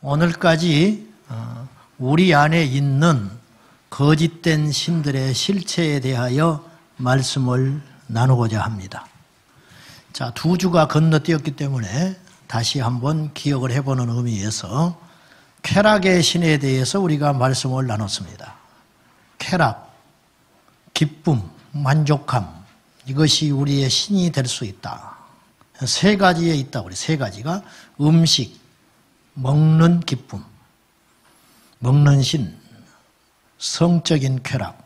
오늘까지 우리 안에 있는 거짓된 신들의 실체에 대하여 말씀을 나누고자 합니다. 자, 2주가 건너뛰었기 때문에 다시 한번 기억을 해보는 의미에서 쾌락의 신에 대해서 우리가 말씀을 나눴습니다. 쾌락, 기쁨, 만족함, 이것이 우리의 신이 될 수 있다. 3가지에 있다. 우리 3가지가 음식, 먹는 기쁨, 먹는 신, 성적인 쾌락,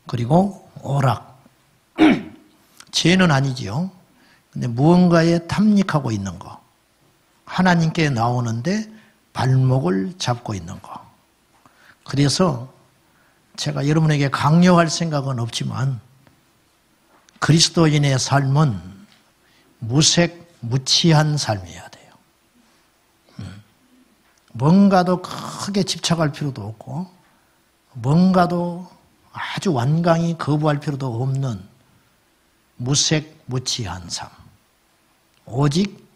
그리고 오락. 죄는 아니지요. 근데 무언가에 탐닉하고 있는 거, 하나님께 나오는데 발목을 잡고 있는 거. 그래서 제가 여러분에게 강요할 생각은 없지만 그리스도인의 삶은 무색, 무치한 삶이어야 돼요. 뭔가도 크게 집착할 필요도 없고 뭔가도 아주 완강히 거부할 필요도 없는 무색, 무치한 삶. 오직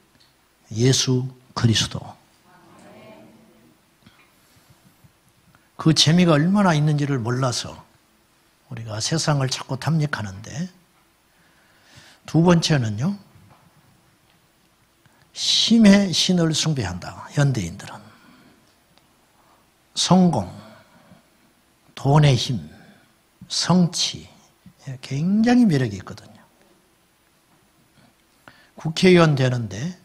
예수 그리스도. 그 재미가 얼마나 있는지를 몰라서 우리가 세상을 자꾸 탐닉하는데, 2번째는요, 힘의 신을 숭배한다. 현대인들은 성공, 돈의 힘, 성취, 굉장히 매력이 있거든요. 국회의원 되는데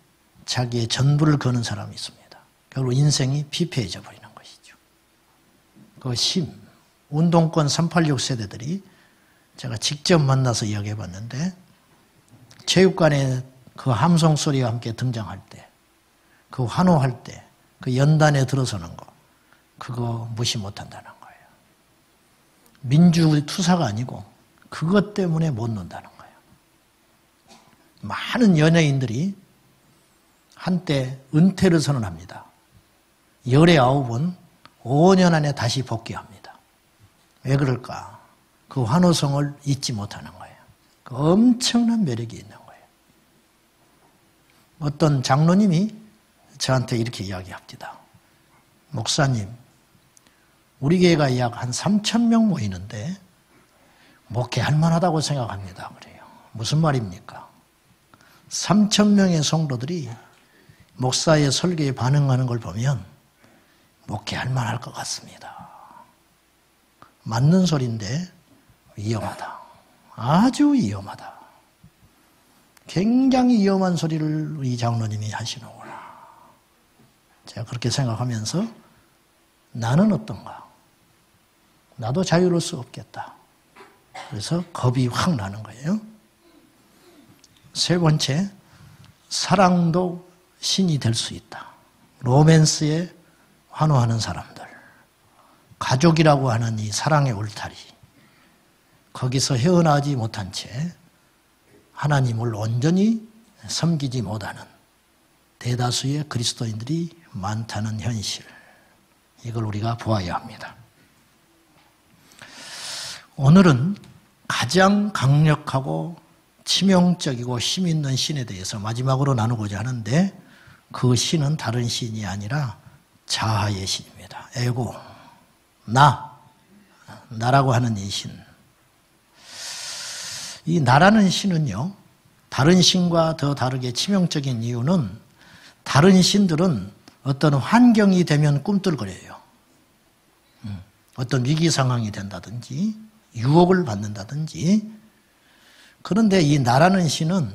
자기의 전부를 거는 사람이 있습니다. 결국 인생이 피폐해져 버리는 것이죠. 그 힘, 운동권 386 세대들이 제가 직접 만나서 이야기해 봤는데, 체육관에 그 함성 소리와 함께 등장할 때, 그 환호할 때, 그 연단에 들어서는 거, 그거 무시 못한다는 거예요. 민주투사가 아니고 그것 때문에 못 논다는 거예요. 많은 연예인들이 한때 은퇴를 선언합니다. 19은 5년 안에 다시 복귀합니다. 왜 그럴까? 그 환호성을 잊지 못하는 거예요. 그 엄청난 매력이 있는 거예요. 어떤 장로님이 저한테 이렇게 이야기합니다. 목사님, 우리 교회가 약 한 3,000명 모이는데 목회할 만하다고 생각합니다. 그래요. 무슨 말입니까? 3,000명의 성도들이 목사의 설교에 반응하는 걸 보면 목회할 만할 것 같습니다. 맞는 소리인데 위험하다. 아주 위험하다. 굉장히 위험한 소리를 이 장로님이 하시는구나. 제가 그렇게 생각하면서 나는 어떤가? 나도 자유로울 수 없겠다. 그래서 겁이 확 나는 거예요. 3번째, 사랑도 신이 될 수 있다. 로맨스에 환호하는 사람들, 가족이라고 하는 이 사랑의 울타리, 거기서 헤어나지 못한 채 하나님을 온전히 섬기지 못하는 대다수의 그리스도인들이 많다는 현실, 이걸 우리가 보아야 합니다. 오늘은 가장 강력하고 치명적이고 힘 있는 신에 대해서 마지막으로 나누고자 하는데, 그 신은 다른 신이 아니라 자아의 신입니다. 에고, 나라고 하는 이 신. 이 나라는 신은요, 다른 신과 더 다르게 치명적인 이유는, 다른 신들은 어떤 환경이 되면 꿈틀거려요. 어떤 위기 상황이 된다든지 유혹을 받는다든지. 그런데 이 나라는 신은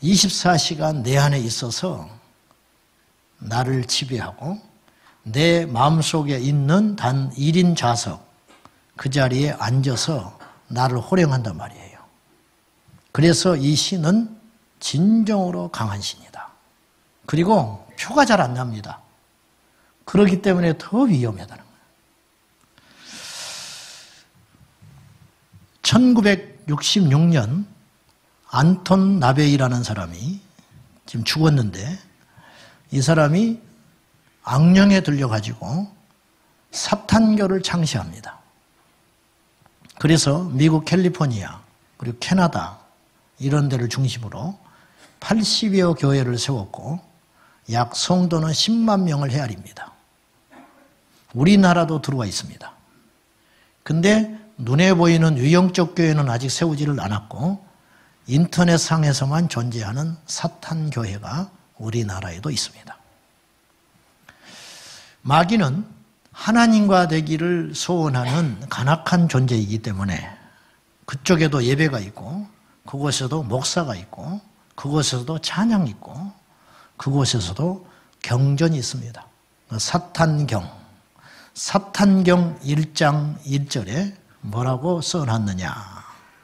24시간 내 안에 있어서 나를 지배하고 내 마음속에 있는 단 1인 좌석, 그 자리에 앉아서 나를 호령한단 말이에요. 그래서 이 신은 진정으로 강한 신이다. 그리고 표가 잘 안 납니다. 그렇기 때문에 더 위험하다는 거예요. 1966년 안톤 나베이라는 사람이 지금 죽었는데, 이 사람이 악령에 들려가지고 사탄교를 창시합니다. 그래서 미국 캘리포니아 그리고 캐나다 이런 데를 중심으로 80여 교회를 세웠고 약 성도는 10만 명을 헤아립니다. 우리나라도 들어와 있습니다. 근데 눈에 보이는 유형적 교회는 아직 세우지를 않았고 인터넷상에서만 존재하는 사탄교회가 우리나라에도 있습니다. 마귀는 하나님과 되기를 소원하는 간악한 존재이기 때문에 그쪽에도 예배가 있고 그곳에도 목사가 있고 그곳에서도 찬양이 있고 그곳에서도 경전이 있습니다. 사탄경 1장 1절에 뭐라고 써놨느냐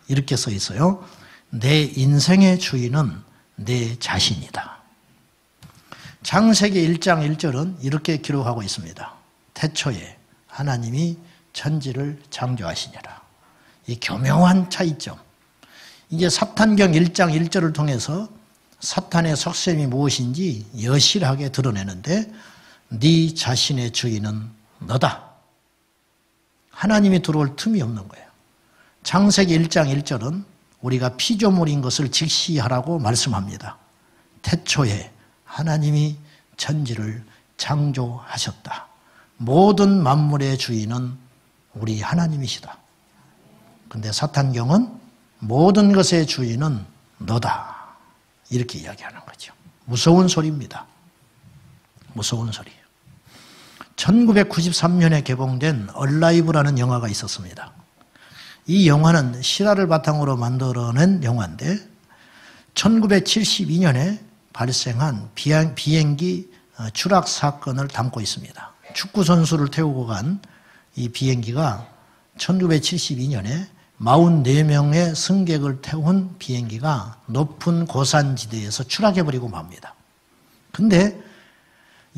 이렇게 써 있어요. 내 인생의 주인은 내 자신이다. 창세기 1장 1절은 이렇게 기록하고 있습니다. 태초에 하나님이 천지를 창조하시니라. 이 교묘한 차이점. 이제 사탄경 1장 1절을 통해서 사탄의 속셈이 무엇인지 여실하게 드러내는데 네 자신의 주인은 너다. 하나님이 들어올 틈이 없는 거예요. 창세기 1장 1절은 우리가 피조물인 것을 직시하라고 말씀합니다. 태초에 하나님이 천지를 창조하셨다. 모든 만물의 주인은 우리 하나님이시다. 근데 사탄경은 모든 것의 주인은 너다. 이렇게 이야기하는 거죠. 무서운 소리입니다. 무서운 소리예요. 1993년에 개봉된 얼라이브라는 영화가 있었습니다. 이 영화는 실화를 바탕으로 만들어낸 영화인데 1972년에 발생한 비행기 추락 사건을 담고 있습니다. 축구 선수를 태우고 간 이 비행기가 1972년에 44명의 승객을 태운 비행기가 높은 고산지대에서 추락해버리고 맙니다. 근데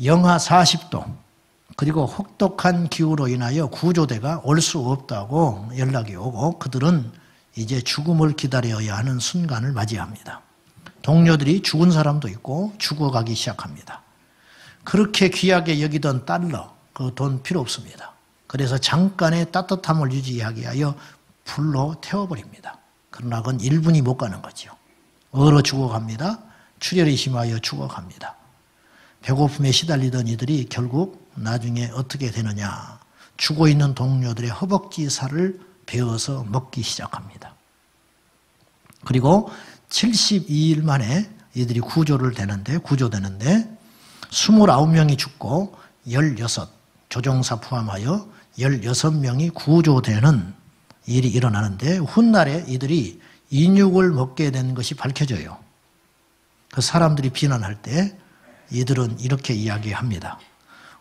영하 40도 그리고 혹독한 기후로 인하여 구조대가 올 수 없다고 연락이 오고 그들은 이제 죽음을 기다려야 하는 순간을 맞이합니다. 동료들이 죽은 사람도 있고 죽어가기 시작합니다. 그렇게 귀하게 여기던 달러, 그 돈 필요 없습니다. 그래서 잠깐의 따뜻함을 유지하기 위하여 불로 태워버립니다. 그러나 그건 1분이 못 가는 거죠. 얼어 죽어갑니다. 출혈이 심하여 죽어갑니다. 배고픔에 시달리던 이들이 결국 나중에 어떻게 되느냐. 죽어있는 동료들의 허벅지 살을 베어서 먹기 시작합니다. 그리고 72일 만에 이들이 구조되는데 29명이 죽고 16, 조종사 포함하여 16명이 구조되는 일이 일어나는데 훗날에 이들이 인육을 먹게 된 것이 밝혀져요. 그 사람들이 비난할 때 이들은 이렇게 이야기합니다.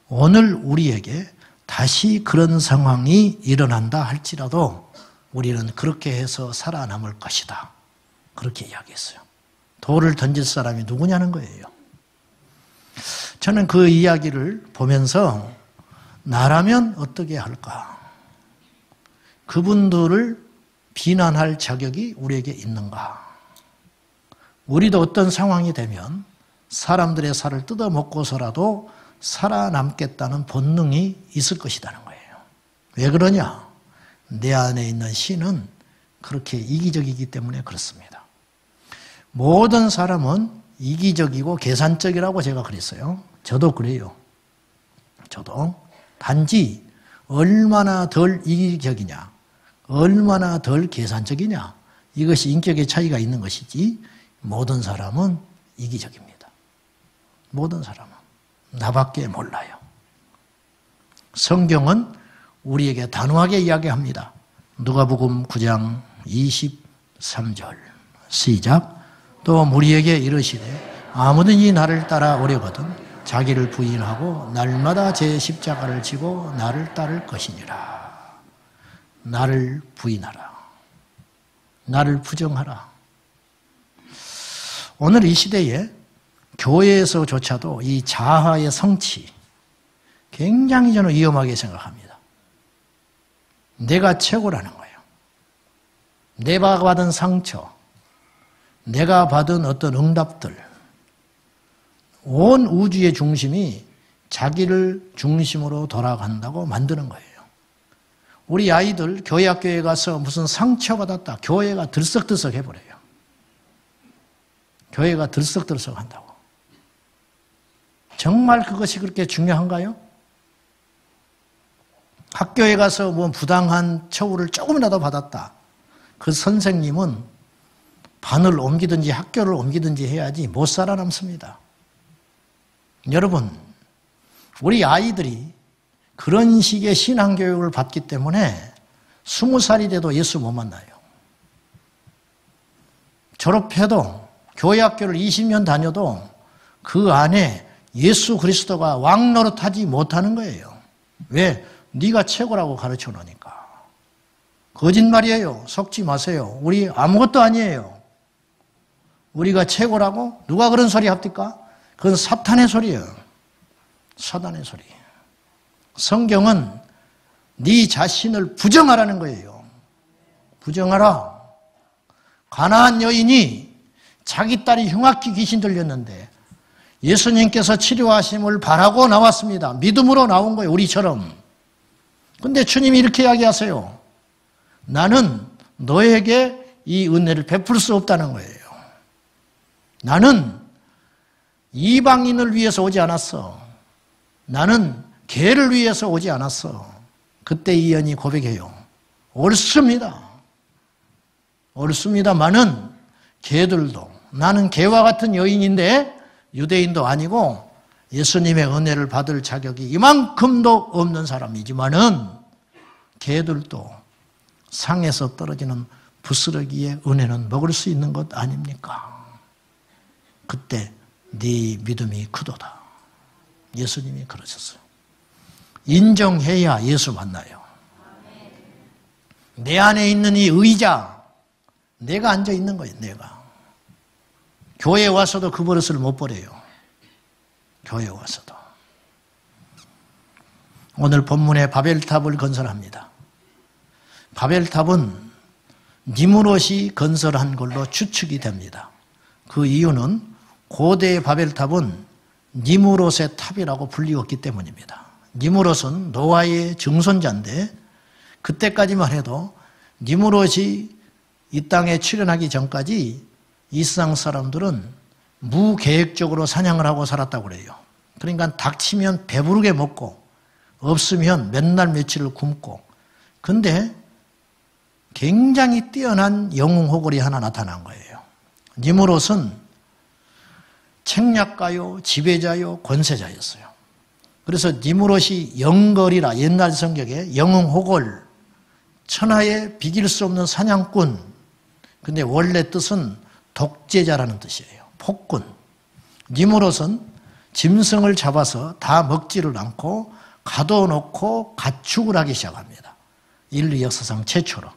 오늘 우리에게 다시 그런 상황이 일어난다 할지라도 우리는 그렇게 해서 살아남을 것이다. 그렇게 이야기했어요. 돌을 던질 사람이 누구냐는 거예요. 저는 그 이야기를 보면서 나라면 어떻게 할까? 그분들을 비난할 자격이 우리에게 있는가? 우리도 어떤 상황이 되면 사람들의 살을 뜯어먹고서라도 살아남겠다는 본능이 있을 것이라는 거예요. 왜 그러냐? 내 안에 있는 신은 그렇게 이기적이기 때문에 그렇습니다. 모든 사람은 이기적이고 계산적이라고 제가 그랬어요. 저도 그래요. 저도. 단지 얼마나 덜 이기적이냐, 얼마나 덜 계산적이냐, 이것이 인격의 차이가 있는 것이지 모든 사람은 이기적입니다. 모든 사람은 나밖에 몰라요. 성경은 우리에게 단호하게 이야기합니다. 누가복음 9장 23절 시작. 또 무리에게 이르시되 아무든지 나를 따라 오려거든 자기를 부인하고 날마다 제 십자가를 지고 나를 따를 것이니라. 나를 부인하라. 나를 부정하라. 오늘 이 시대에 교회에서조차도 이 자아의 성취 굉장히 저는 위험하게 생각합니다. 내가 최고라는 거예요. 내가 받은 상처, 내가 받은 어떤 응답들, 온 우주의 중심이 자기를 중심으로 돌아간다고 만드는 거예요. 우리 아이들 교회 학교에 가서 무슨 상처받았다. 교회가 들썩들썩 해버려요. 교회가 들썩들썩 한다고. 정말 그것이 그렇게 중요한가요? 학교에 가서 뭐 부당한 처우를 조금이라도 받았다. 그 선생님은 반을 옮기든지 학교를 옮기든지 해야지 못 살아남습니다. 여러분, 우리 아이들이 그런 식의 신앙교육을 받기 때문에 20살이 돼도 예수 못 만나요. 졸업해도 교회 학교를 20년 다녀도 그 안에 예수 그리스도가 왕노릇하지 못하는 거예요. 왜? 네가 최고라고 가르쳐 놓으니까. 거짓말이에요. 속지 마세요. 우리 아무것도 아니에요. 우리가 최고라고? 누가 그런 소리 합니까? 그건 사탄의 소리예요. 사탄의 소리. 성경은 네 자신을 부정하라는 거예요. 부정하라. 가나안 여인이 자기 딸이 흉악히 귀신 들렸는데 예수님께서 치료하심을 바라고 나왔습니다. 믿음으로 나온 거예요. 우리처럼. 근데 주님이 이렇게 이야기하세요. 나는 너에게 이 은혜를 베풀 수 없다는 거예요. 나는 이방인을 위해서 오지 않았어. 나는 개를 위해서 오지 않았어. 그때 이 여인이 고백해요. 옳습니다. 옳습니다만은 개들도, 나는 개와 같은 여인인데 유대인도 아니고 예수님의 은혜를 받을 자격이 이만큼도 없는 사람이지만은 개들도 상에서 떨어지는 부스러기의 은혜는 먹을 수 있는 것 아닙니까? 그때 네 믿음이 크도다. 예수님이 그러셨어요. 인정해야 예수 만나요. 내 안에 있는 이 의자, 내가 앉아 있는 거예요. 내가. 교회에 와서도 그 버릇을 못 버려요. 교회에 와서도. 오늘 본문에 바벨탑을 건설합니다. 바벨탑은 니무롯이 건설한 걸로 추측이 됩니다. 그 이유는 고대의 바벨탑은 니무롯의 탑이라고 불리웠기 때문입니다. 니무롯은 노아의 증손자인데 그때까지만 해도 니무롯이 이 땅에 출현하기 전까지 이 세상 사람들은 무계획적으로 사냥을 하고 살았다고 그래요. 그러니까 닥치면 배부르게 먹고 없으면 맨날 며칠을 굶고. 근데 굉장히 뛰어난 영웅호걸이 하나 나타난 거예요. 니무롯은 책략가요, 지배자요, 권세자였어요. 그래서 니무롯이 영걸이라 옛날 성경에 영웅호걸, 천하에 비길 수 없는 사냥꾼. 근데 원래 뜻은 독재자라는 뜻이에요. 폭군. 니무롯은 짐승을 잡아서 다 먹지를 않고 가둬놓고 가축을 하기 시작합니다. 인류 역사상 최초로.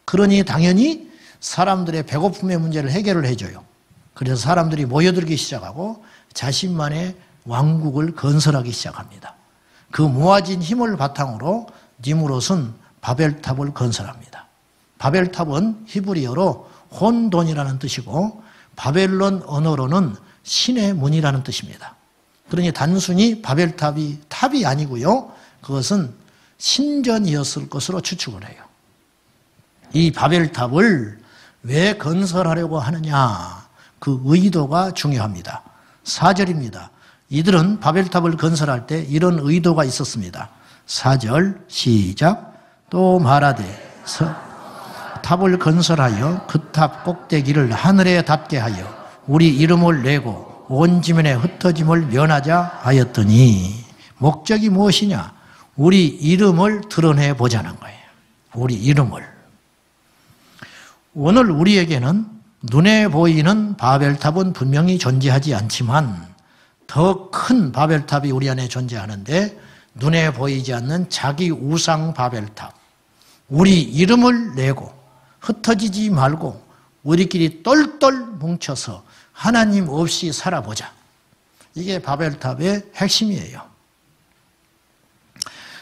그러니 당연히 사람들의 배고픔의 문제를 해결을 해줘요. 그래서 사람들이 모여들기 시작하고 자신만의 왕국을 건설하기 시작합니다. 그 모아진 힘을 바탕으로 니무롯은 바벨탑을 건설합니다. 바벨탑은 히브리어로 혼돈이라는 뜻이고 바벨론 언어로는 신의 문이라는 뜻입니다. 그러니 단순히 바벨탑이 탑이 아니고요. 그것은 신전이었을 것으로 추측을 해요. 이 바벨탑을 왜 건설하려고 하느냐? 그 의도가 중요합니다. 4절입니다. 이들은 바벨탑을 건설할 때 이런 의도가 있었습니다. 4절 시작. 또 말하되 탑을 건설하여 그 탑 꼭대기를 하늘에 닿게 하여 우리 이름을 내고 온 지면에 흩어짐을 면하자 하였더니 목적이 무엇이냐? 우리 이름을 드러내 보자는 거예요. 우리 이름을. 오늘 우리에게는 눈에 보이는 바벨탑은 분명히 존재하지 않지만 더 큰 바벨탑이 우리 안에 존재하는데 눈에 보이지 않는 자기 우상 바벨탑. 우리 이름을 내고 흩어지지 말고 우리끼리 똘똘 뭉쳐서 하나님 없이 살아보자. 이게 바벨탑의 핵심이에요.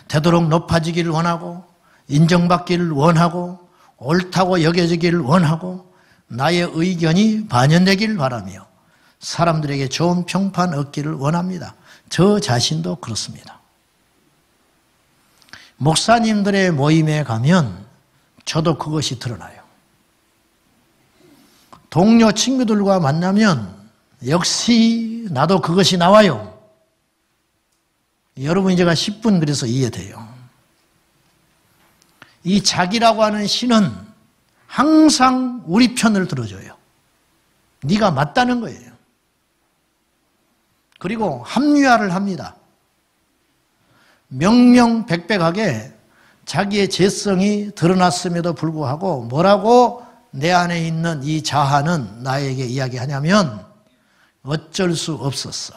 되도록 높아지기를 원하고 인정받기를 원하고 옳다고 여겨지기를 원하고 나의 의견이 반영되기를 바라며 사람들에게 좋은 평판 얻기를 원합니다. 저 자신도 그렇습니다. 목사님들의 모임에 가면 저도 그것이 드러나요. 동료 친구들과 만나면 역시 나도 그것이 나와요. 여러분이 제가 10분 그래서 이해돼요. 이 자기라고 하는 신은 항상 우리 편을 들어줘요. 네가 맞다는 거예요. 그리고 합리화를 합니다. 명명백백하게 자기의 죄성이 드러났음에도 불구하고 뭐라고 내 안에 있는 이 자아는 나에게 이야기하냐면 어쩔 수 없었어.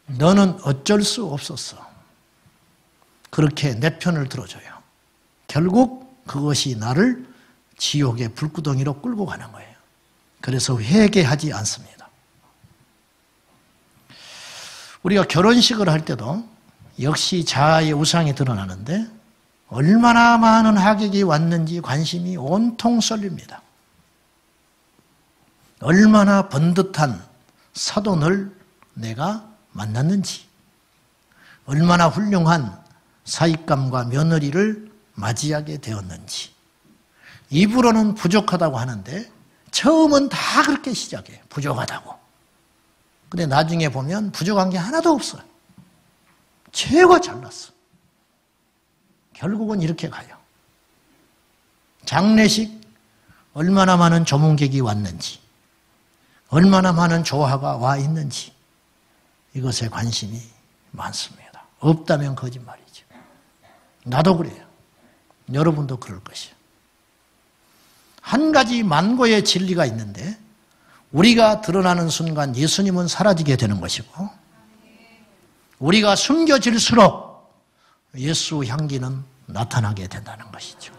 너는 어쩔 수 없었어. 그렇게 내 편을 들어줘요. 결국 그것이 나를 지옥의 불구덩이로 끌고 가는 거예요. 그래서 회개하지 않습니다. 우리가 결혼식을 할 때도 역시 자아의 우상이 드러나는데 얼마나 많은 하객이 왔는지 관심이 온통 쏠립니다. 얼마나 번듯한 사돈을 내가 만났는지, 얼마나 훌륭한 사익감과 며느리를 맞이하게 되었는지. 입으로는 부족하다고 하는데 처음은 다 그렇게 시작해. 부족하다고. 근데 나중에 보면 부족한 게 하나도 없어요. 최고 잘났어. 결국은 이렇게 가요. 장례식 얼마나 많은 조문객이 왔는지, 얼마나 많은 조화가 와 있는지 이것에 관심이 많습니다. 없다면 거짓말이죠. 나도 그래요. 여러분도 그럴 것이에요. 한 가지 만고의 진리가 있는데 우리가 드러나는 순간 예수님은 사라지게 되는 것이고 우리가 숨겨질수록 예수 향기는 나타나게 된다는 것이죠.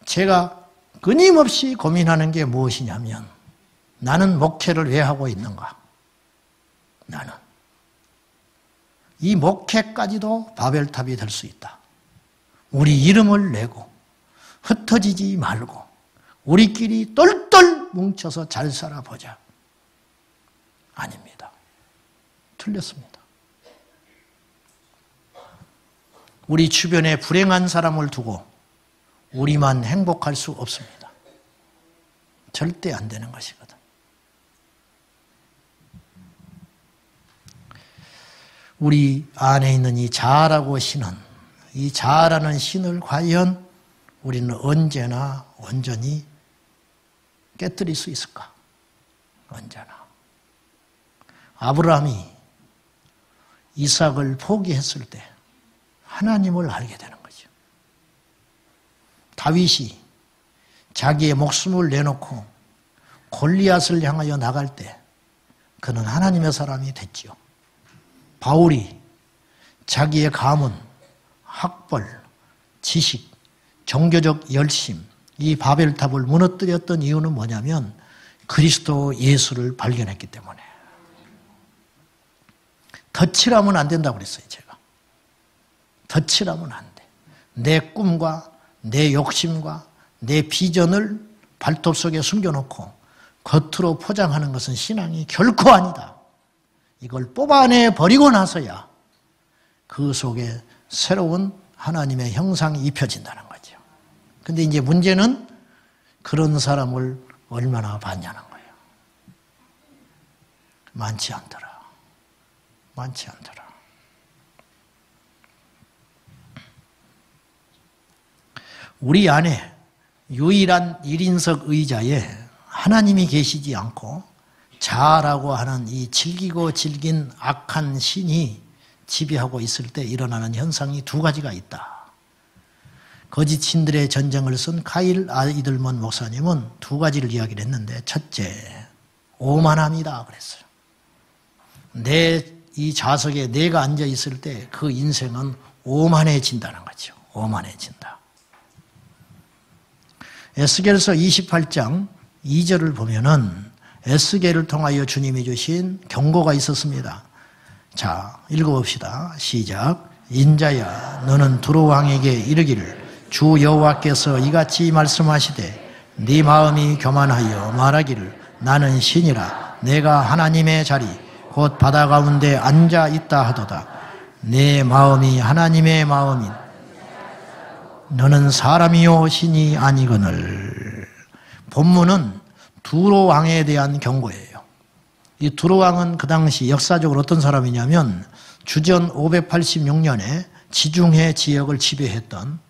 제가 끊임없이 고민하는 게 무엇이냐면 나는 목회를 왜 하고 있는가? 나는 이 목회까지도 바벨탑이 될 수 있다. 우리 이름을 내고 흩어지지 말고 우리끼리 똘똘 뭉쳐서 잘 살아보자. 아닙니다. 틀렸습니다. 우리 주변에 불행한 사람을 두고 우리만 행복할 수 없습니다. 절대 안 되는 것이거든. 우리 안에 있는 이 자아라고 신은, 이 자아라는 신을 과연 우리는 언제나 온전히 깨뜨릴 수 있을까? 언제나. 아브라함이 이삭을 포기했을 때 하나님을 알게 되는 거죠. 다윗이 자기의 목숨을 내놓고 골리앗을 향하여 나갈 때 그는 하나님의 사람이 됐지요. 바울이 자기의 가문, 학벌, 지식, 종교적 열심, 이 바벨탑을 무너뜨렸던 이유는 뭐냐면 그리스도 예수를 발견했기 때문에. 덧칠하면 안 된다고 그랬어요, 제가. 덧칠하면 안 돼. 내 꿈과 내 욕심과 내 비전을 발톱 속에 숨겨놓고 겉으로 포장하는 것은 신앙이 결코 아니다. 이걸 뽑아내 버리고 나서야 그 속에 새로운 하나님의 형상이 입혀진다는 거죠. 근데 이제 문제는 그런 사람을 얼마나 봤냐는 거예요. 많지 않더라. 많지 않더라. 우리 안에 유일한 1인석 의자에 하나님이 계시지 않고 자아라고 하는 이 질기고 질긴 악한 신이 지배하고 있을 때 일어나는 현상이 두 가지가 있다. 거짓 신들의 전쟁을 쓴 카일 아이들먼 목사님은 두 가지를 이야기를 했는데, 첫째, 오만함이다 그랬어요. 이 좌석에 내가 앉아 있을 때 그 인생은 오만해진다는 거죠. 오만해진다. 에스겔서 28장 2절을 보면은 에스겔을 통하여 주님이 주신 경고가 있었습니다. 자, 읽어봅시다. 시작. 인자야, 너는 두로 왕에게 이르기를 주 여호와께서 이같이 말씀하시되 네 마음이 교만하여 말하기를 나는 신이라 내가 하나님의 자리 곧 바다 가운데 앉아 있다 하도다. 내 마음이 하나님의 마음인 너는 사람이요 신이 아니거늘. 본문은 두로 왕에 대한 경고예요. 이 두루왕은 그 당시 역사적으로 어떤 사람이냐면 주전 586년에 지중해 지역을 지배했던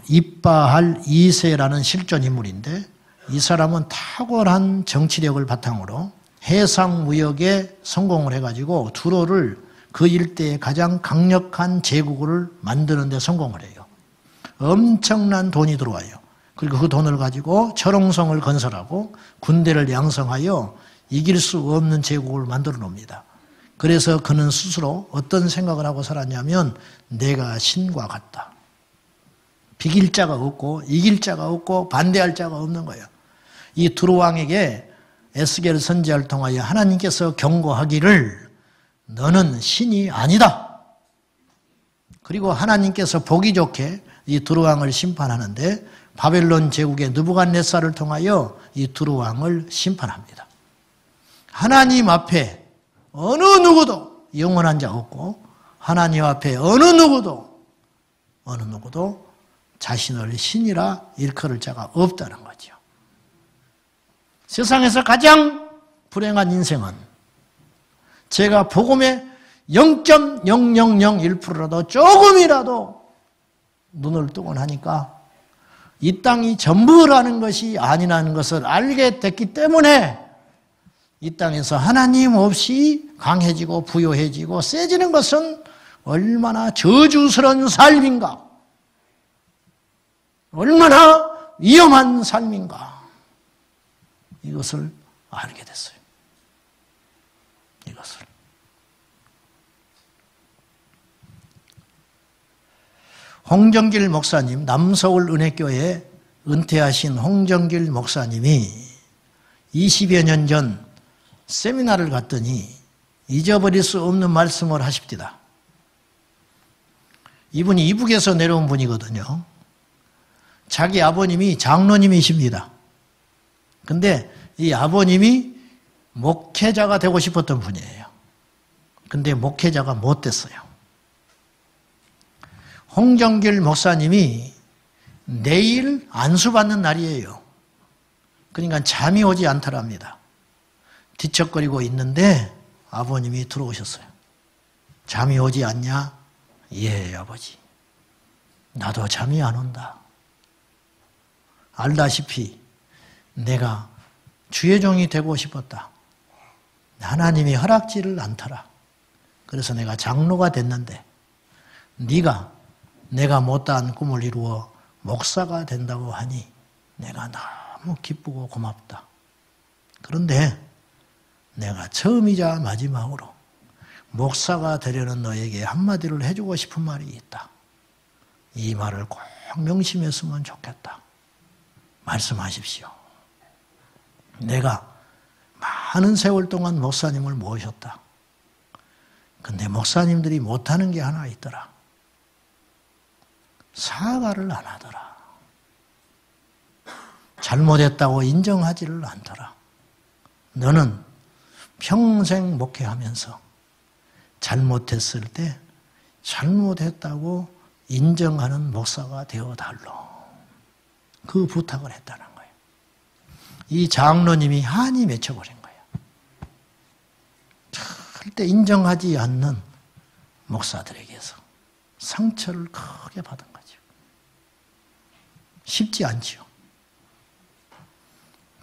입바할 2세라는 실존 인물인데, 이 사람은 탁월한 정치력을 바탕으로 해상 무역에 성공을 해가지고 두로를 그 일대의 가장 강력한 제국을 만드는 데 성공을 해요. 엄청난 돈이 들어와요. 그리고 그 돈을 가지고 철옹성을 건설하고 군대를 양성하여 이길 수 없는 제국을 만들어 놉니다. 그래서 그는 스스로 어떤 생각을 하고 살았냐면 내가 신과 같다. 비길 자가 없고 이길 자가 없고 반대할 자가 없는 거예요. 이 두루왕에게 에스겔 선지자를 통하여 하나님께서 경고하기를 너는 신이 아니다. 그리고 하나님께서 보기 좋게 이 두루왕을 심판하는데 바벨론 제국의 느부갓네살을 통하여 이 두루왕을 심판합니다. 하나님 앞에 어느 누구도 영원한 자 없고 하나님 앞에 어느 누구도 자신을 신이라 일컬을 자가 없다는 거죠. 세상에서 가장 불행한 인생은 제가 복음의 0.0001%라도 조금이라도 눈을 뜨고 나니까 이 땅이 전부라는 것이 아니라는 것을 알게 됐기 때문에 이 땅에서 하나님 없이 강해지고 부요해지고 세지는 것은 얼마나 저주스러운 삶인가, 얼마나 위험한 삶인가, 이것을 알게 됐어요. 이것을. 홍정길 목사님, 남서울 은혜교회 은퇴하신 홍정길 목사님이 20여 년 전 세미나를 갔더니 잊어버릴 수 없는 말씀을 하십니다. 이분이 이북에서 내려온 분이거든요. 자기 아버님이 장로님이십니다. 근데 이 아버님이 목회자가 되고 싶었던 분이에요. 근데 목회자가 못 됐어요. 홍정길 목사님이 내일 안수받는 날이에요. 그러니까 잠이 오지 않더랍니다. 뒤척거리고 있는데 아버님이 들어오셨어요. 잠이 오지 않냐? 예, 아버지. 나도 잠이 안 온다. 알다시피 내가 주의 종이 되고 싶었다. 하나님이 허락지를 않더라. 그래서 내가 장로가 됐는데 네가 내가 못다한 꿈을 이루어 목사가 된다고 하니 내가 너무 기쁘고 고맙다. 그런데 내가 처음이자 마지막으로 목사가 되려는 너에게 한마디를 해주고 싶은 말이 있다. 이 말을 꼭 명심했으면 좋겠다. 말씀하십시오. 내가 많은 세월 동안 목사님을 모셨다. 근데 목사님들이 못하는 게 하나 있더라. 사과를 안 하더라. 잘못했다고 인정하지를 않더라. 너는 평생 목회하면서 잘못했을 때 잘못했다고 인정하는 목사가 되어달라. 그 부탁을 했다는 거예요. 이 장로님이 한이 맺혀버린 거예요. 절대 인정하지 않는 목사들에게서 상처를 크게 받은 거죠. 쉽지 않지요.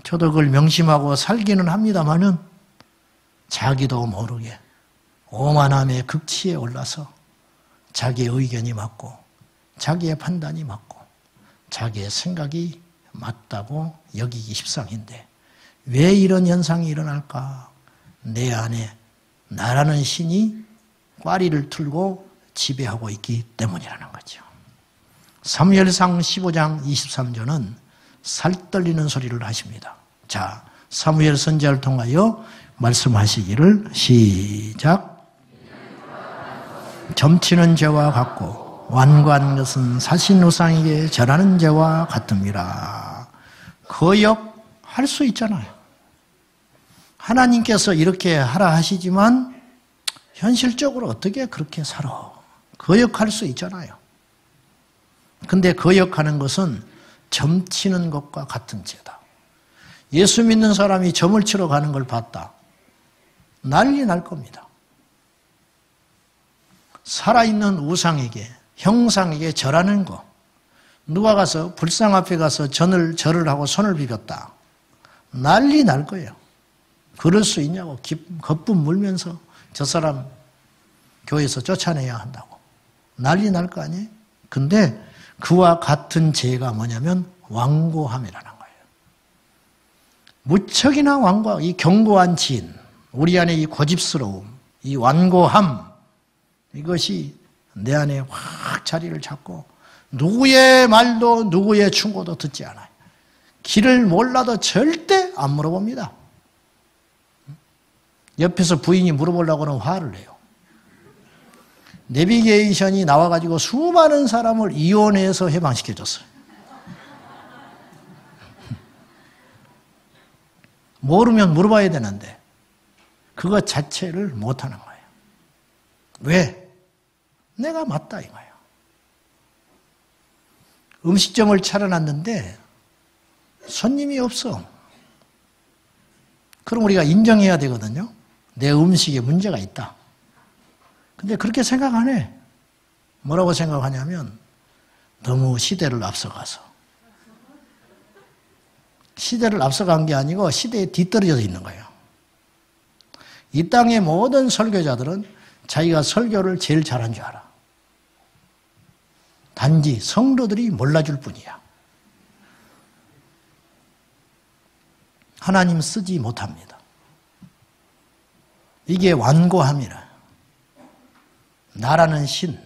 저도 그걸 명심하고 살기는 합니다마는 자기도 모르게 오만함의 극치에 올라서 자기의 의견이 맞고 자기의 판단이 맞고 자기의 생각이 맞다고 여기기 십상인데 왜 이런 현상이 일어날까? 내 안에 나라는 신이 꽈리를 틀고 지배하고 있기 때문이라는 거죠. 사무엘상 15장 23절은 살떨리는 소리를 하십니다. 자, 사무엘 선지자를 통하여 말씀하시기를 시작. 점치는 죄와 같고 완고한 것은 사신 우상에게 절하는 죄와 같음이라. 거역할 수 있잖아요. 하나님께서 이렇게 하라 하시지만 현실적으로 어떻게 그렇게 살아? 거역할 수 있잖아요. 근데 거역하는 것은 점치는 것과 같은 죄다. 예수 믿는 사람이 점을 치러 가는 걸 봤다. 난리 날 겁니다. 살아있는 우상에게, 형상에게 절하는 거. 누가 가서 불상 앞에 가서 절을 하고 손을 비볐다. 난리 날 거예요. 그럴 수 있냐고 거품 물면서 저 사람 교회에서 쫓아내야 한다고. 난리 날 거 아니에요? 근데 그와 같은 죄가 뭐냐면 완고함이라는 거예요. 무척이나 완고, 이 견고한 진, 우리 안에 이 고집스러움, 이 완고함, 이것이 내 안에 확 자리를 잡고 누구의 말도 누구의 충고도 듣지 않아요. 길을 몰라도 절대 안 물어봅니다. 옆에서 부인이 물어보려고 하면 화를 내요. 내비게이션이 나와가지고 수많은 사람을 이혼해서 해방시켜줬어요. 모르면 물어봐야 되는데 그것 자체를 못하는 거예요. 왜? 내가 맞다 이거예요. 음식점을 차려놨는데 손님이 없어. 그럼 우리가 인정해야 되거든요. 내 음식에 문제가 있다. 근데 그렇게 생각 안 해. 뭐라고 생각하냐면 너무 시대를 앞서가서. 시대를 앞서간 게 아니고 시대에 뒤떨어져 있는 거예요. 이 땅의 모든 설교자들은 자기가 설교를 제일 잘한 줄 알아. 단지 성도들이 몰라줄 뿐이야. 하나님 쓰지 못합니다. 이게 완고함이라. 나라는 신,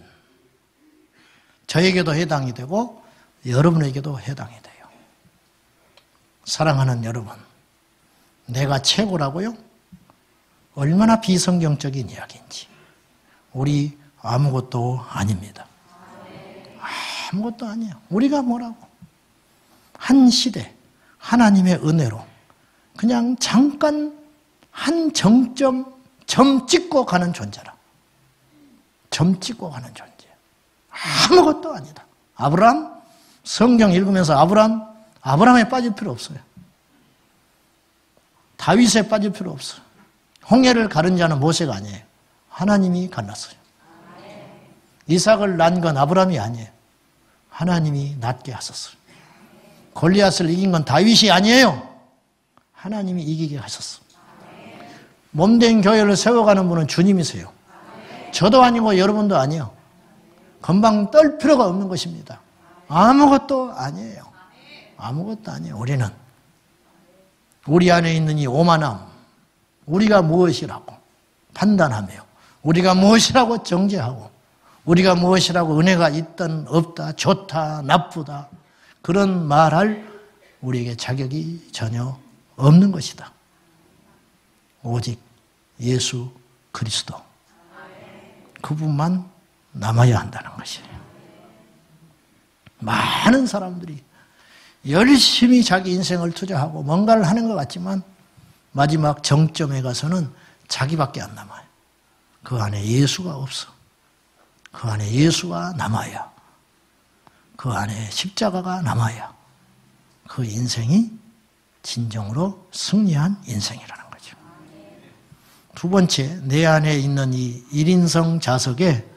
저에게도 해당이 되고 여러분에게도 해당이 돼요. 사랑하는 여러분, 내가 최고라고요? 얼마나 비성경적인 이야기인지. 우리 아무것도 아닙니다. 아무것도 아니에요. 우리가 뭐라고? 한 시대, 하나님의 은혜로 그냥 잠깐 한 정점, 점 찍고 가는 존재라. 점 찍고 가는 존재. 아무것도 아니다. 아브라함, 성경 읽으면서 아브라함에 빠질 필요 없어요. 다윗에 빠질 필요 없어요. 홍해를 가른 자는 모세가 아니에요. 하나님이 갈랐어요. 이삭을 낳은 건 아브라함이 아니에요. 하나님이 낳게 하셨어요. 골리앗을 이긴 건 다윗이 아니에요. 하나님이 이기게 하셨어요. 몸된 교회를 세워가는 분은 주님이세요. 저도 아니고 여러분도 아니에요. 금방 떨 필요가 없는 것입니다. 아무것도 아니에요. 아무것도 아니에요. 우리는 우리 안에 있는 이 오만함, 우리가 무엇이라고 판단하며 우리가 무엇이라고 정죄하고 우리가 무엇이라고 은혜가 있든 없다, 좋다, 나쁘다 그런 말할 우리에게 자격이 전혀 없는 것이다. 오직 예수 그리스도 그분만 남아야 한다는 것이에요. 많은 사람들이 열심히 자기 인생을 투자하고 뭔가를 하는 것 같지만 마지막 정점에 가서는 자기밖에 안 남아요. 그 안에 예수가 없어. 그 안에 예수가 남아야, 그 안에 십자가가 남아야 그 인생이 진정으로 승리한 인생이라는 거죠. 두 번째, 내 안에 있는 이 1인성 자석에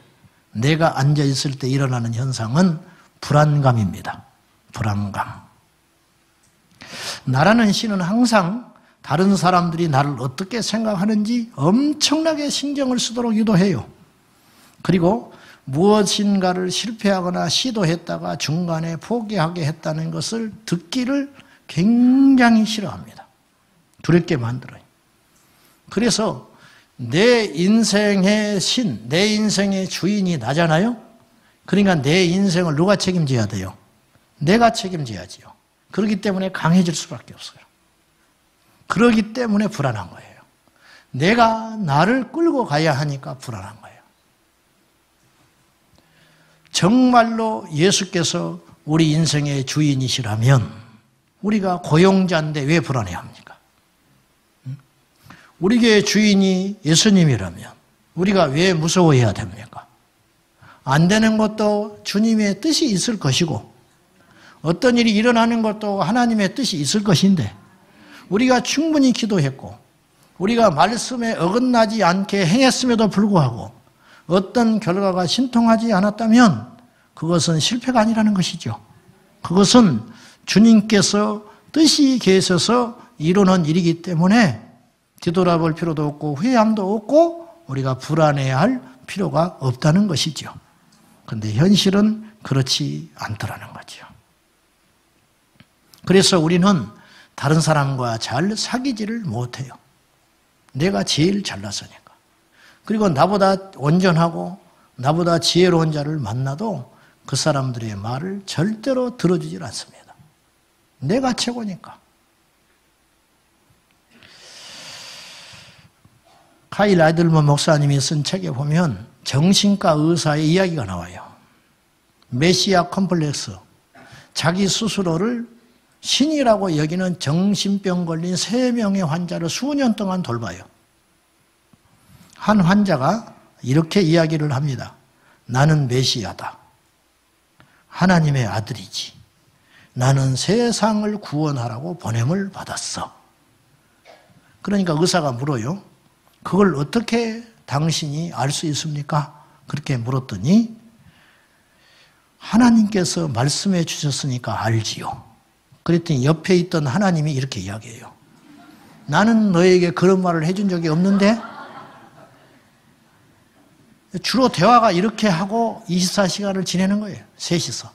내가 앉아있을 때 일어나는 현상은 불안감입니다. 불안감. 나라는 신은 항상 다른 사람들이 나를 어떻게 생각하는지 엄청나게 신경을 쓰도록 유도해요. 그리고 무엇인가를 실패하거나 시도했다가 중간에 포기하게 했다는 것을 듣기를 굉장히 싫어합니다. 두렵게 만들어요. 그래서 내 인생의 신, 내 인생의 주인이 나잖아요. 그러니까 내 인생을 누가 책임져야 돼요? 내가 책임져야지요. 그렇기 때문에 강해질 수밖에 없어요. 그렇기 때문에 불안한 거예요. 내가 나를 끌고 가야 하니까 불안한 거예요. 정말로 예수께서 우리 인생의 주인이시라면 우리가 고용자인데 왜 불안해합니까? 우리의 주인이 예수님이라면 우리가 왜 무서워해야 됩니까? 안 되는 것도 주님의 뜻이 있을 것이고 어떤 일이 일어나는 것도 하나님의 뜻이 있을 것인데 우리가 충분히 기도했고 우리가 말씀에 어긋나지 않게 행했음에도 불구하고 어떤 결과가 신통하지 않았다면 그것은 실패가 아니라는 것이죠. 그것은 주님께서 뜻이 계셔서 이루는 일이기 때문에 뒤돌아볼 필요도 없고 회함도 없고 우리가 불안해할 필요가 없다는 것이죠. 그런데 현실은 그렇지 않더라는 거죠. 그래서 우리는 다른 사람과 잘 사귀지를 못해요. 내가 제일 잘났으니까. 그리고 나보다 온전하고 나보다 지혜로운 자를 만나도 그 사람들의 말을 절대로 들어주질 않습니다. 내가 최고니까. 카일 아이들먼 목사님이 쓴 책에 보면 정신과 의사의 이야기가 나와요. 메시아 컴플렉스, 자기 스스로를 신이라고 여기는 정신병 걸린 3명의 환자를 수년 동안 돌봐요. 한 환자가 이렇게 이야기를 합니다. 나는 메시아다. 하나님의 아들이지. 나는 세상을 구원하라고 보냄을 받았어. 그러니까 의사가 물어요. 그걸 어떻게 당신이 알 수 있습니까? 그렇게 물었더니 하나님께서 말씀해 주셨으니까 알지요. 그랬더니 옆에 있던 하나님이 이렇게 이야기해요. 나는 너에게 그런 말을 해준 적이 없는데 주로 대화가 이렇게 하고 24시간을 지내는 거예요. 셋이서.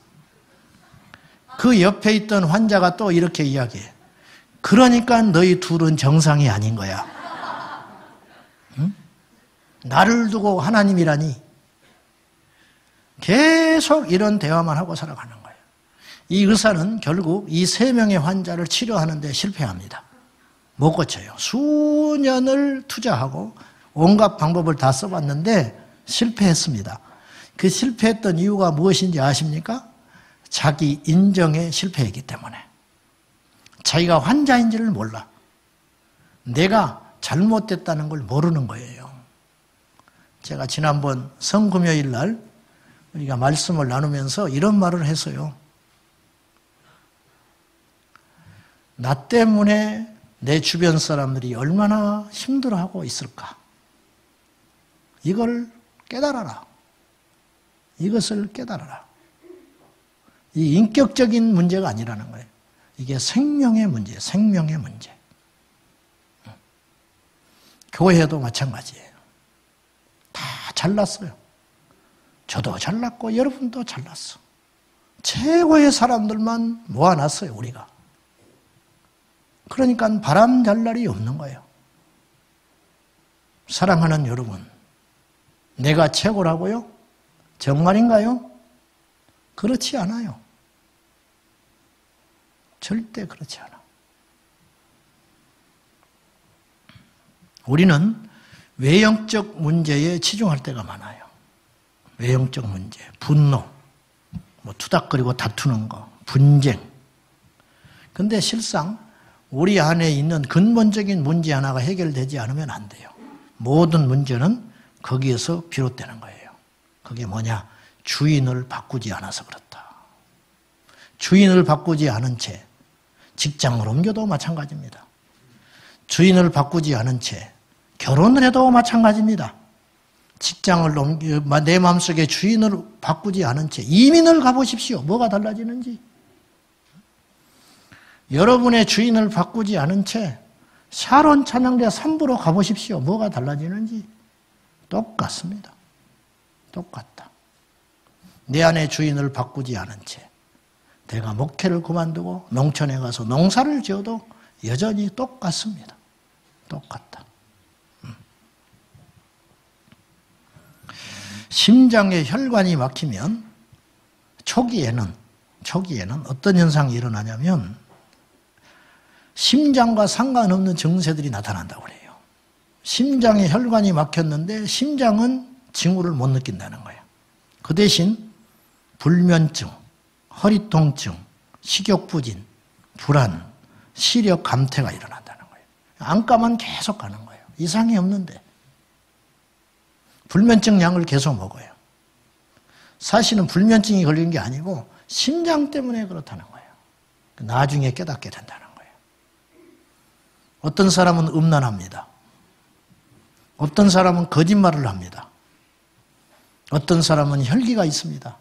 그 옆에 있던 환자가 또 이렇게 이야기해. 그러니까 너희 둘은 정상이 아닌 거야. 응? 나를 두고 하나님이라니. 계속 이런 대화만 하고 살아가는 거예요. 이 의사는 결국 이 3명의 환자를 치료하는 데 실패합니다. 못 고쳐요. 수년을 투자하고 온갖 방법을 다 써봤는데 실패했습니다. 그 실패했던 이유가 무엇인지 아십니까? 자기 인정에 실패했기 때문에. 자기가 환자인지를 몰라. 내가 잘못됐다는 걸 모르는 거예요. 제가 지난번 성금요일 날 우리가 말씀을 나누면서 이런 말을 했어요. 나 때문에 내 주변 사람들이 얼마나 힘들어하고 있을까? 이걸 깨달아라. 이것을 깨달아라. 이 인격적인 문제가 아니라는 거예요. 이게 생명의 문제예요. 생명의 문제. 교회도 마찬가지예요. 다 잘났어요. 저도 잘났고 여러분도 잘났어. 최고의 사람들만 모아놨어요. 우리가. 그러니까 바람 잘 날이 없는 거예요. 사랑하는 여러분, 내가 최고라고요? 정말인가요? 그렇지 않아요. 절대 그렇지 않아. 우리는 외형적 문제에 치중할 때가 많아요. 외형적 문제, 분노, 투닥거리고 다투는 거, 분쟁. 근데 실상 우리 안에 있는 근본적인 문제 하나가 해결되지 않으면 안 돼요. 모든 문제는 거기에서 비롯되는 거예요. 그게 뭐냐? 주인을 바꾸지 않아서 그렇다. 주인을 바꾸지 않은 채 직장을 옮겨도 마찬가지입니다. 주인을 바꾸지 않은 채 결혼을 해도 마찬가지입니다. 직장을 옮겨 내 마음속에 주인을 바꾸지 않은 채 이민을 가보십시오. 뭐가 달라지는지. 여러분의 주인을 바꾸지 않은 채 샤론 찬양대 3부로 가보십시오. 뭐가 달라지는지. 똑같습니다. 똑같다. 내 안에 주인을 바꾸지 않은 채 내가 목회를 그만두고 농촌에 가서 농사를 지어도 여전히 똑같습니다. 똑같다. 심장의 혈관이 막히면 초기에는 어떤 현상이 일어나냐면 심장과 상관없는 증세들이 나타난다고 그래요. 심장의 혈관이 막혔는데 심장은 징후를 못 느낀다는 거예요. 그 대신 불면증, 허리 통증, 식욕부진, 불안, 시력 감퇴가 일어난다는 거예요. 안과만 계속 가는 거예요. 이상이 없는데. 불면증 약을 계속 먹어요. 사실은 불면증이 걸린 게 아니고 심장 때문에 그렇다는 거예요. 나중에 깨닫게 된다는 거예요. 어떤 사람은 음란합니다. 어떤 사람은 거짓말을 합니다. 어떤 사람은 혈기가 있습니다.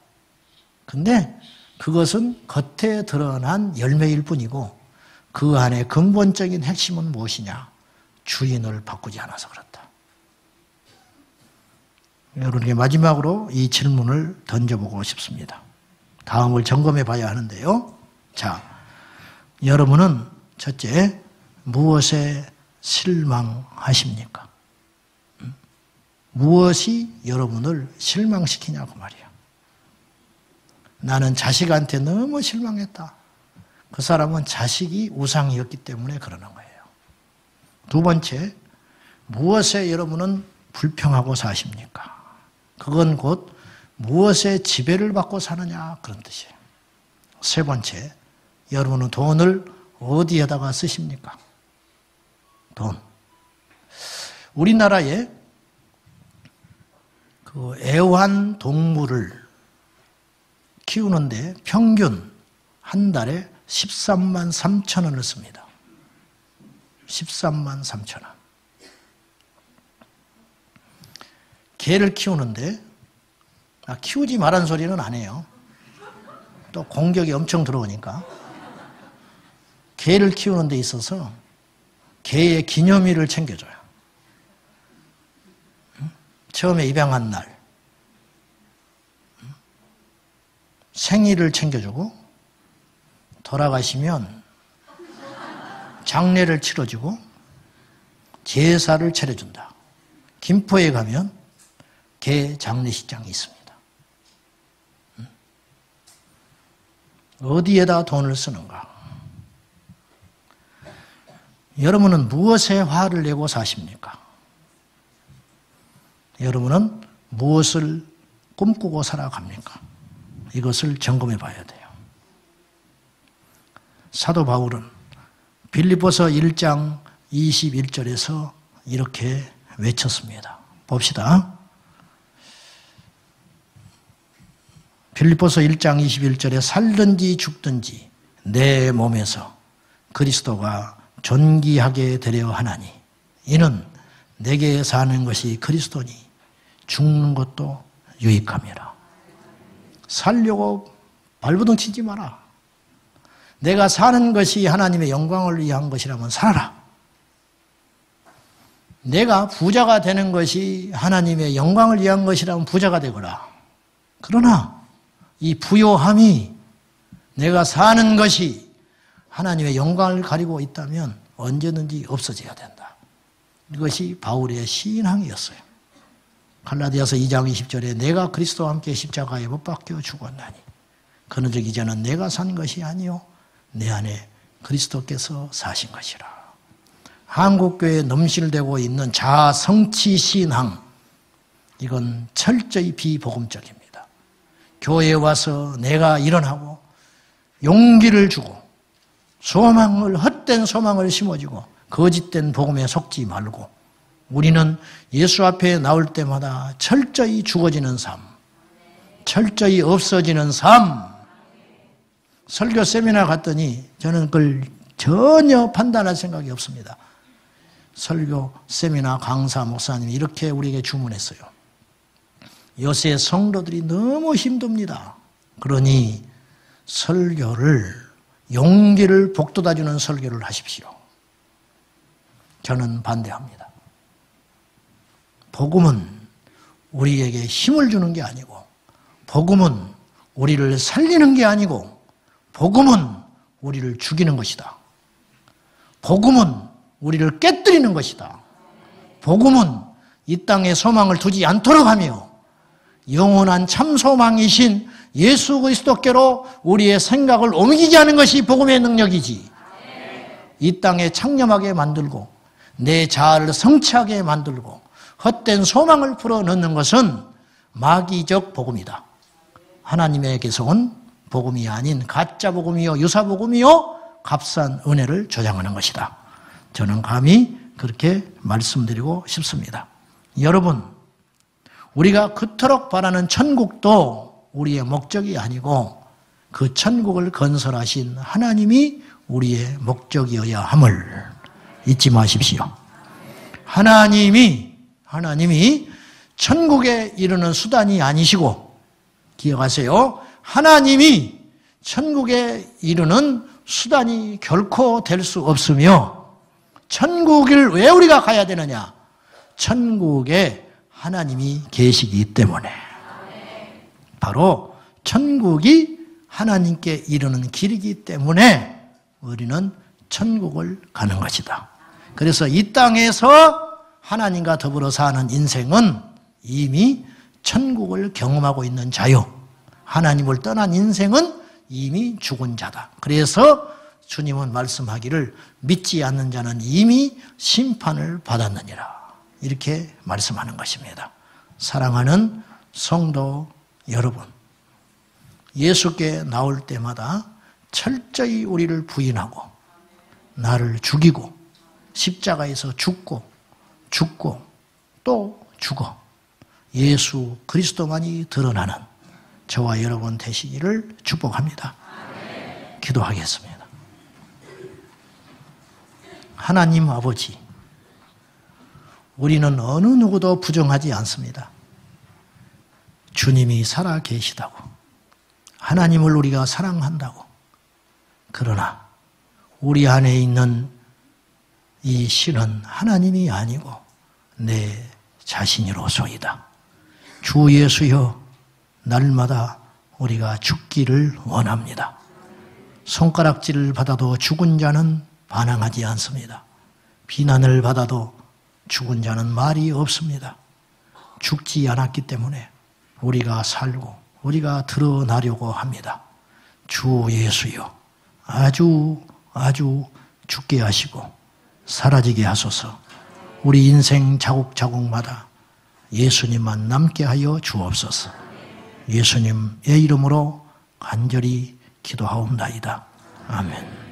근데 그것은 겉에 드러난 열매일 뿐이고 그 안에 근본적인 핵심은 무엇이냐? 주인을 바꾸지 않아서 그렇다. 여러분에게 마지막으로 이 질문을 던져보고 싶습니다. 다음을 점검해 봐야 하는데요. 자, 여러분은 첫째, 무엇에 실망하십니까? 무엇이 여러분을 실망시키냐고 말이야. 나는 자식한테 너무 실망했다. 그 사람은 자식이 우상이었기 때문에 그러는 거예요. 두 번째, 무엇에 여러분은 불평하고 사십니까? 그건 곧 무엇에 지배를 받고 사느냐 그런 뜻이에요. 세 번째, 여러분은 돈을 어디에다가 쓰십니까? 돈. 우리나라에 그 애완동물을 키우는데 평균 한 달에 13만 3천 원을 씁니다. 13만 3천 원. 개를 키우는데 키우지 말란 소리는 안 해요. 또 공격이 엄청 들어오니까. 개를 키우는 데 있어서 개의 기념일을 챙겨줘요. 처음에 입양한 날 생일을 챙겨주고 돌아가시면 장례를 치러주고 제사를 차려준다. 김포에 가면 개 장례식장이 있습니다. 어디에다 돈을 쓰는가? 여러분은 무엇에 화를 내고 사십니까? 여러분은 무엇을 꿈꾸고 살아갑니까? 이것을 점검해 봐야 돼요. 사도 바울은 빌립보서 1장 21절에서 이렇게 외쳤습니다. 봅시다. 빌립보서 1장 21절에 살든지 죽든지 내 몸에서 그리스도가 존귀하게 되려 하나니 이는 내게 사는 것이 그리스도니 죽는 것도 유익함이라. 살려고 발버둥 치지 마라. 내가 사는 것이 하나님의 영광을 위한 것이라면 살아라. 내가 부자가 되는 것이 하나님의 영광을 위한 것이라면 부자가 되거라. 그러나 이 부요함이 내가 사는 것이 하나님의 영광을 가리고 있다면 언제든지 없어져야 된다. 이것이 바울의 신앙이었어요. 갈라디아서 2장 20절에 내가 그리스도와 함께 십자가에 못 박혀 죽었나니 그런즉 이제는 내가 산 것이 아니요 내 안에 그리스도께서 사신 것이라. 한국교회에 넘실대고 있는 자아 성취 신앙, 이건 철저히 비복음적입니다. 교회에 와서 내가 일어나고 용기를 주고 소망을, 헛된 소망을 심어주고 거짓된 복음에 속지 말고 우리는 예수 앞에 나올 때마다 철저히 죽어지는 삶, 철저히 없어지는 삶. 설교 세미나 갔더니 저는 그걸 전혀 판단할 생각이 없습니다. 설교 세미나 강사 목사님이 이렇게 우리에게 주문했어요. 요새 성도들이 너무 힘듭니다. 그러니 설교를, 용기를 북돋아주는 설교를 하십시오. 저는 반대합니다. 복음은 우리에게 힘을 주는 게 아니고, 복음은 우리를 살리는 게 아니고, 복음은 우리를 죽이는 것이다. 복음은 우리를 깨뜨리는 것이다. 복음은 이 땅에 소망을 두지 않도록 하며 영원한 참 소망이신 예수 그리스도께로 우리의 생각을 옮기게 하는 것이 복음의 능력이지. 이 땅에 창념하게 만들고 내 자아를 성취하게 만들고 헛된 소망을 풀어넣는 것은 마귀적 복음이다. 하나님에게서 온 복음이 아닌 가짜 복음이요 유사 복음이요 값싼 은혜를 조장하는 것이다. 저는 감히 그렇게 말씀드리고 싶습니다. 여러분, 우리가 그토록 바라는 천국도 우리의 목적이 아니고 그 천국을 건설하신 하나님이 우리의 목적이어야 함을 잊지 마십시오. 하나님이 천국에 이르는 수단이 아니시고, 기억하세요. 하나님이 천국에 이르는 수단이 결코 될 수 없으며, 천국을 왜 우리가 가야 되느냐? 천국에 하나님이 계시기 때문에. 바로 천국이 하나님께 이르는 길이기 때문에 우리는 천국을 가는 것이다. 그래서 이 땅에서 하나님과 더불어 사는 인생은 이미 천국을 경험하고 있는 자요. 하나님을 떠난 인생은 이미 죽은 자다. 그래서 주님은 말씀하기를 믿지 않는 자는 이미 심판을 받았느니라. 이렇게 말씀하는 것입니다. 사랑하는 성도 여러분, 예수께 나올 때마다 철저히 우리를 부인하고 나를 죽이고 십자가에서 죽고 또 죽어 예수 그리스도만이 드러나는 저와 여러분 되시기를 축복합니다. 기도하겠습니다. 하나님 아버지, 우리는 어느 누구도 부정하지 않습니다. 주님이 살아 계시다고, 하나님을 우리가 사랑한다고. 그러나 우리 안에 있는 이 신은 하나님이 아니고 내 자신이로소이다. 주 예수여, 날마다 우리가 죽기를 원합니다. 손가락질을 받아도 죽은 자는 반항하지 않습니다. 비난을 받아도 죽은 자는 말이 없습니다. 죽지 않았기 때문에 우리가 살고 우리가 드러나려고 합니다. 주 예수여, 아주 죽게 하시고 사라지게 하소서. 우리 인생 자국자국마다 예수님만 남게 하여 주옵소서. 예수님의 이름으로 간절히 기도하옵나이다. 아멘.